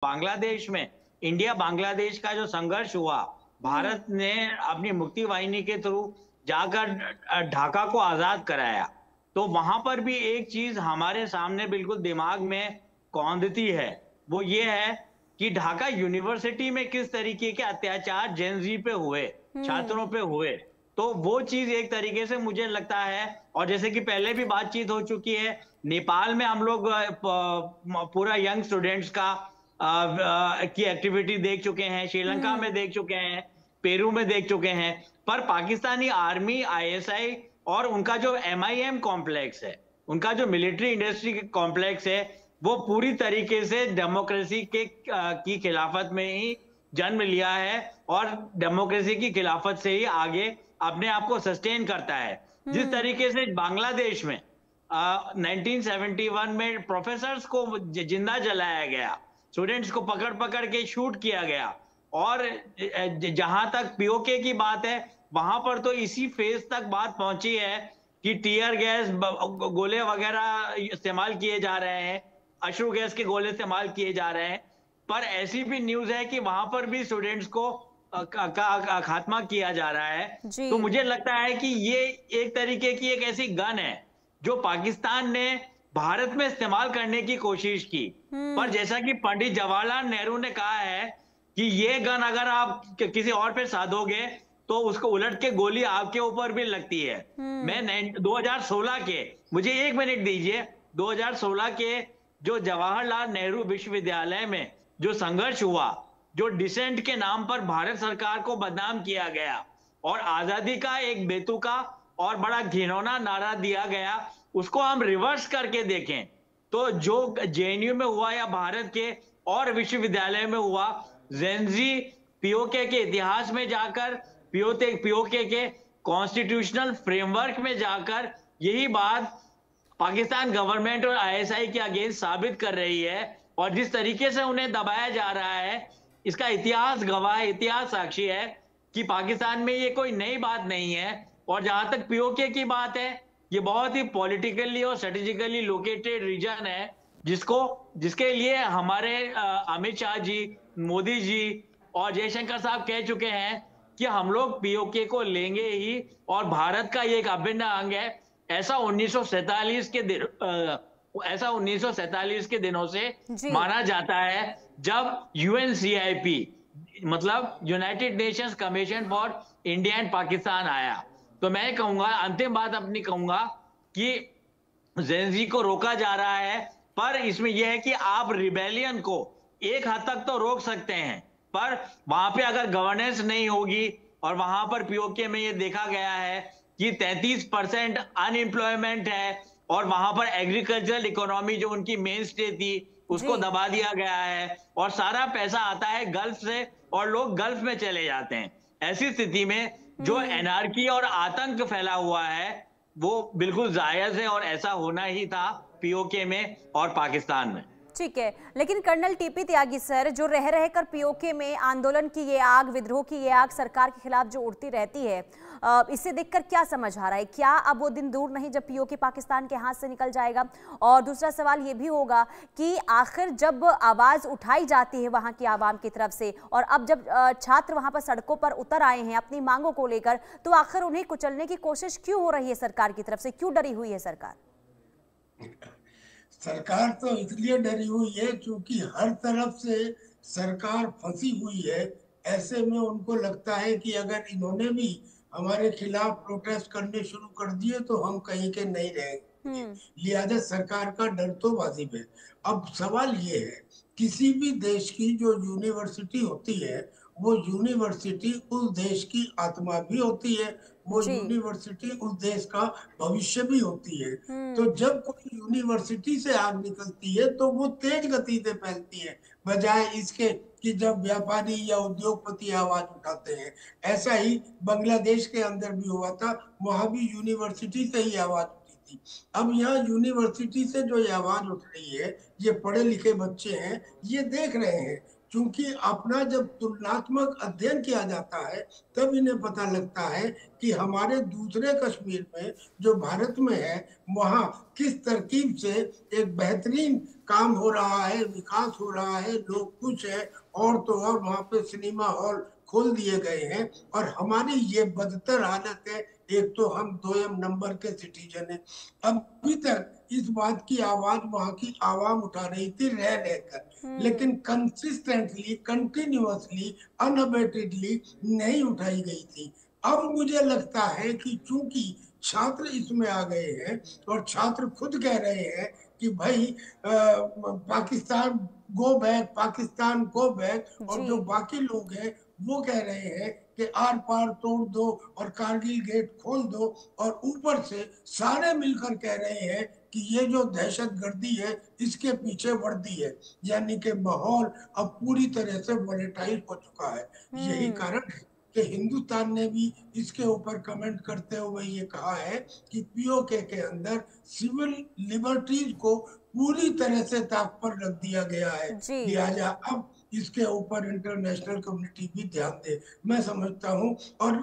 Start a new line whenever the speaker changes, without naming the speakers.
बांग्लादेश में इंडिया बांग्लादेश का जो संघर्ष हुआ,
हम्म।
भारत ने अपनी मुक्ति वाहिनी के थ्रू जाकर ढाका को आजाद कराया। तो वहां पर भी एक चीज हमारे सामने बिल्कुल दिमाग में कौंधती है, वो ये है कि ढाका यूनिवर्सिटी में किस तरीके के अत्याचार जेन जी पे हुए,
हम्म।
छात्रों पे हुए। तो वो चीज एक तरीके से मुझे लगता है, और जैसे कि पहले भी बातचीत हो चुकी है, नेपाल में हम लोग पूरा यंग स्टूडेंट्स का की एक्टिविटी देख चुके हैं, श्रीलंका
हम्म।
में देख चुके हैं, पेरू में देख चुके हैं। पर पाकिस्तानी आर्मी, आईएसआई और उनका जो एमआईएम कॉम्प्लेक्स है, उनका जो मिलिट्री इंडस्ट्री कॉम्प्लेक्स है, वो पूरी तरीके से डेमोक्रेसी के की खिलाफत में ही जन्म लिया है, और डेमोक्रेसी की खिलाफत से ही आगे अपने आप को सस्टेन करता है। जिस
हम्म।
तरीके से बांग्लादेश में 1971 में प्रोफेसर्स को जिंदा जलाया गया, स्टूडेंट्स को पकड़ पकड़ के शूट किया गया, और जहां तक पीओके की बात है, वहां पर तो इसी फेज तक बात पहुंची है कि टीयर गैस, गोले वगैरह इस्तेमाल किए जा रहे हैं, अश्रु गैस के गोले इस्तेमाल किए जा रहे हैं। पर ऐसी भी न्यूज है कि वहां पर भी स्टूडेंट्स को का खात्मा किया जा रहा है।
जी।
तो मुझे लगता है कि ये एक तरीके की एक ऐसी गन है जो पाकिस्तान ने भारत में इस्तेमाल करने की कोशिश की। पर
हम्म।
जैसा कि पंडित जवाहरलाल नेहरू ने कहा है कि ये गन अगर आप किसी और पे साधोगे तो उसको उलट के गोली आपके ऊपर भी लगती है। मैं
हम्म।
2016 के, मुझे एक मिनट दीजिए, 2016 के जो जवाहरलाल नेहरू विश्वविद्यालय में जो संघर्ष हुआ, जो डिसेंट के नाम पर भारत सरकार को बदनाम किया गया और आजादी का एक बेतुका और बड़ा घिनौना नारा दिया गया, उसको हम रिवर्स करके देखें तो जो जेएनयू में हुआ या भारत के और विश्वविद्यालय में हुआ, जेनजी पीओके के इतिहास में जाकर, पीओके के कॉन्स्टिट्यूशनल फ्रेमवर्क में जाकर यही बात पाकिस्तान गवर्नमेंट और आईएसआई के अगेंस्ट साबित कर रही है। और जिस तरीके से उन्हें दबाया जा रहा है, इसका इतिहास गवाह है, इतिहास साक्षी है कि पाकिस्तान में ये कोई नई बात नहीं है। और जहां तक पीओके की बात है, ये बहुत ही पॉलिटिकली और स्ट्रेटेजिकली लोकेटेड रीजन है, जिसके लिए हमारे अमित शाह जी, मोदी जी और जयशंकर साहब कह चुके हैं कि हम लोग पीओके को लेंगे ही, और भारत का ये एक अभिन्न अंग है। ऐसा 1947 के दिन ऐसा 1947 के दिनों से
जी।
माना जाता है, जब यूएनसीआईपी, मतलब United Nations commission for India and Pakistan आया। तो मैं कहूंगा, अंतिम बात अपनी कहूंगा कि जेनजी को रोका जा रहा है, पर इसमें यह है कि आप रिबेलियन को एक हद तक तो रोक सकते हैं, पर वहां पे अगर गवर्नेंस नहीं होगी, और वहां पर पीओके में ये देखा गया है कि 33% अनएम्प्लॉयमेंट है, और वहां पर एग्रीकल्चरल इकोनॉमी जो उनकी मेन स्टे थी,
जी।
उसको दबा दिया गया है, और सारा पैसा आता है गल्फ से, और लोग गल्फ में चले जाते हैं। ऐसी स्थिति में जो
हम्म।
एनार्की और आतंक फैला हुआ है, वो बिल्कुल जायज है, और ऐसा होना ही था पीओके में और पाकिस्तान में।
ठीक है, लेकिन कर्नल टीपी त्यागी सर, जो रह रहकर पीओके में आंदोलन की ये आग, विद्रोह की ये आग सरकार के खिलाफ जो उड़ती रहती है, इसे देखकर क्या समझ आ रहा है? क्या अब वो दिन दूर नहीं जब पीओके पाकिस्तान के हाथ से निकल जाएगा? और दूसरा सवाल ये भी होगा कि आखिर जब आवाज उठाई जाती है वहां की आवाम की तरफ से, और अब जब छात्र वहां पर सड़कों पर उतर आए हैं अपनी मांगों को लेकर, तो आखिर उन्हें कुचलने की कोशिश क्यों हो रही है सरकार की तरफ से? क्यों डरी हुई है सरकार?
सरकार तो इसलिए डरी हुई है क्योंकि हर तरफ से सरकार फंसी हुई है। ऐसे में उनको लगता है कि अगर इन्होंने भी हमारे खिलाफ प्रोटेस्ट करने शुरू कर दिए तो हम कहीं के नहीं रहेंगे।
हम्म।
लिहाजा सरकार का डर तो वाजिब है। अब सवाल ये है, किसी भी देश की जो यूनिवर्सिटी होती है, वो यूनिवर्सिटी उस देश की आत्मा भी होती है, वो
जी।
यूनिवर्सिटी उस देश का भविष्य भी होती है। तो
हम्म।
जब कोई यूनिवर्सिटी से आग निकलती है तो वो तेज गति से फैलती है, बजाय इसके कि जब व्यापारी या उद्योगपति आवाज उठाते हैं। ऐसा ही बांग्लादेश के अंदर भी हुआ था, वहां भी यूनिवर्सिटी से ही आवाज उठी थी। अब यहाँ यूनिवर्सिटी से जो ये आवाज उठ रही है, ये पढ़े लिखे बच्चे हैं, ये देख रहे हैं क्योंकि अपना जब तुलनात्मक अध्ययन किया जाता है तब इन्हें पता लगता है कि हमारे दूसरे कश्मीर में जो भारत में है वहाँ किस तरकीब से एक बेहतरीन काम हो रहा है, विकास हो रहा है, लोग खुश हैं। और तो और वहाँ पे सिनेमा हॉल खोल दिए गए हैं और हमारी ये बदतर हालत है। एक तो हम 2 नंबर के सिटीजन हैं। अभी तक इस बात की आवाज वहां की आवाम उठा रही थी रह रहकर, लेकिन कंसिस्टेंटली, कंटिन्यूअसली, अनअबेटेडली नहीं उठाई गई थी। अब मुझे लगता है कि चूंकि छात्र इसमें आ गए हैं और छात्र खुद कह रहे हैं कि भाई Pakistan go back, Pakistan go back, और
जी।
जो बाकी लोग हैं वो कह रहे हैं कि आर पार तोड़ दो और कारगिल गेट खोल दो, और ऊपर से सारे मिलकर कह रहे हैं कि ये जो दहशतगर्दी है इसके पीछे वर्दी है। यानी कि माहौल अब पूरी तरह से वोलेटाइल हो चुका है। यही कारण है कि हिंदुस्तान ने भी इसके ऊपर कमेंट करते हुए ये कहा है कि पीओके के अंदर सिविल लिबर्टीज को पूरी तरह से ताक पर रख दिया गया है।
जी।
लिहाजा अब इसके ऊपर इंटरनेशनल कम्युनिटी भी ध्यान दे, मैं समझता हूँ। और